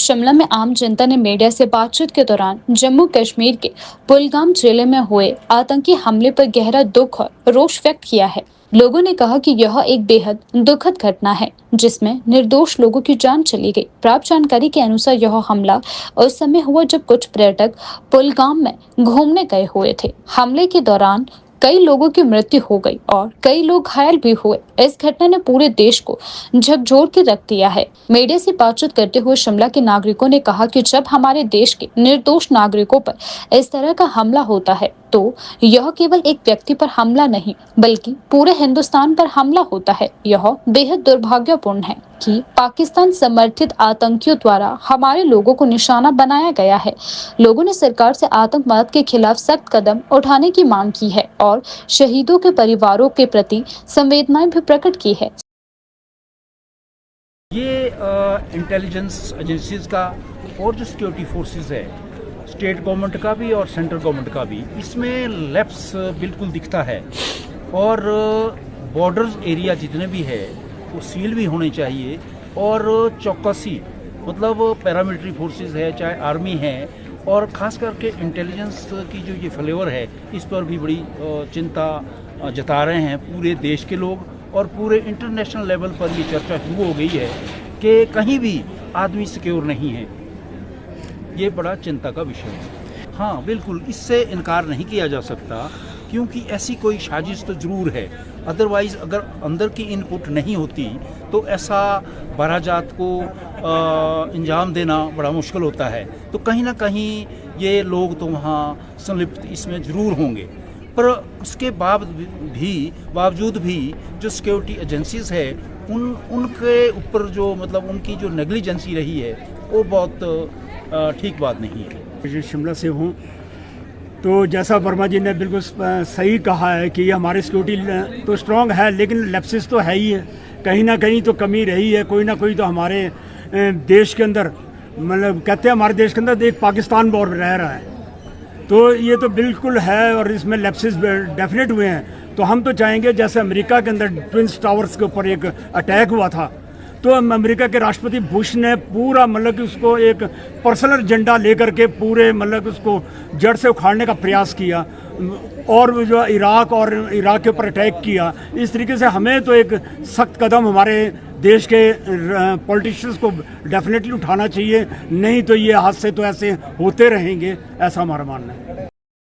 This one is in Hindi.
शिमला में आम जनता ने मीडिया से बातचीत के दौरान जम्मू कश्मीर के पुलगाम जिले में हुए आतंकी हमले पर गहरा दुख और रोष व्यक्त किया है। लोगों ने कहा कि यह एक बेहद दुखद घटना है जिसमें निर्दोष लोगों की जान चली गई। प्राप्त जानकारी के अनुसार यह हमला उस समय हुआ जब कुछ पर्यटक पुलगाम में घूमने गए हुए थे। हमले के दौरान कई लोगों की मृत्यु हो गई और कई लोग घायल भी हुए। इस घटना ने पूरे देश को झकझोर के रख दिया है। मीडिया से बातचीत करते हुए शिमला के नागरिकों ने कहा कि जब हमारे देश के निर्दोष नागरिकों पर इस तरह का हमला होता है तो यह केवल एक व्यक्ति पर हमला नहीं बल्कि पूरे हिंदुस्तान पर हमला होता है। यह बेहद दुर्भाग्यपूर्ण है कि पाकिस्तान समर्थित आतंकियों द्वारा हमारे लोगों को निशाना बनाया गया है। लोगों ने सरकार से आतंकवाद के खिलाफ सख्त कदम उठाने की मांग की है और शहीदों के परिवारों के प्रति संवेदनाएं भी प्रकट की है। ये इंटेलिजेंस एजेंसीज का और जो सिक्योरिटी फोर्सेस है, स्टेट गवर्नमेंट का भी और सेंट्रल गवर्नमेंट का भी, इसमें लैप्स बिल्कुल दिखता है। और बॉर्डर्स एरिया जितने भी है वो सील भी होने चाहिए और चौकसी, मतलब पैरामिलिट्री फोर्सेस है चाहे आर्मी है, और ख़ास करके इंटेलिजेंस की जो ये फ्लेवर है इस पर भी बड़ी चिंता जता रहे हैं पूरे देश के लोग। और पूरे इंटरनेशनल लेवल पर ये चर्चा शुरू हो गई है कि कहीं भी आदमी सिक्योर नहीं है। ये बड़ा चिंता का विषय है। हाँ बिल्कुल, इससे इनकार नहीं किया जा सकता क्योंकि ऐसी कोई साजिश तो ज़रूर है। अदरवाइज़ अगर अंदर की इनपुट नहीं होती तो ऐसा बाराजात को अंजाम देना बड़ा मुश्किल होता है। तो कहीं ना कहीं ये लोग तो वहाँ संलिप्त इसमें ज़रूर होंगे, पर उसके बावजूद भी जो सिक्योरिटी एजेंसीज है उनके ऊपर जो मतलब उनकी जो नेग्लिजेंसी रही है वो बहुत ठीक बात नहीं है। मैं शिमला से हूँ, तो जैसा वर्मा जी ने बिल्कुल सही कहा है कि हमारी सिक्योरिटी तो स्ट्रांग है लेकिन लैप्सेस तो है ही है, कहीं ना कहीं तो कमी रही है। कोई ना कोई तो हमारे देश के अंदर, मतलब कहते हैं हमारे देश के अंदर एक पाकिस्तान वॉर रह रहा है, तो ये तो बिल्कुल है और इसमें लैप्सेस डेफिनेट हुए हैं। तो हम तो चाहेंगे जैसे अमेरिका के अंदर ट्विन टावर्स के ऊपर एक अटैक हुआ था तो अमेरिका के राष्ट्रपति बुश ने पूरा मतलब कि उसको एक पर्सनल एजेंडा लेकर के पूरे मतलब उसको जड़ से उखाड़ने का प्रयास किया और जो इराक के ऊपर अटैक किया। इस तरीके से हमें तो एक सख्त कदम हमारे देश के पॉलिटिशियंस को डेफिनेटली उठाना चाहिए, नहीं तो ये हादसे तो ऐसे होते रहेंगे, ऐसा हमारा मानना है।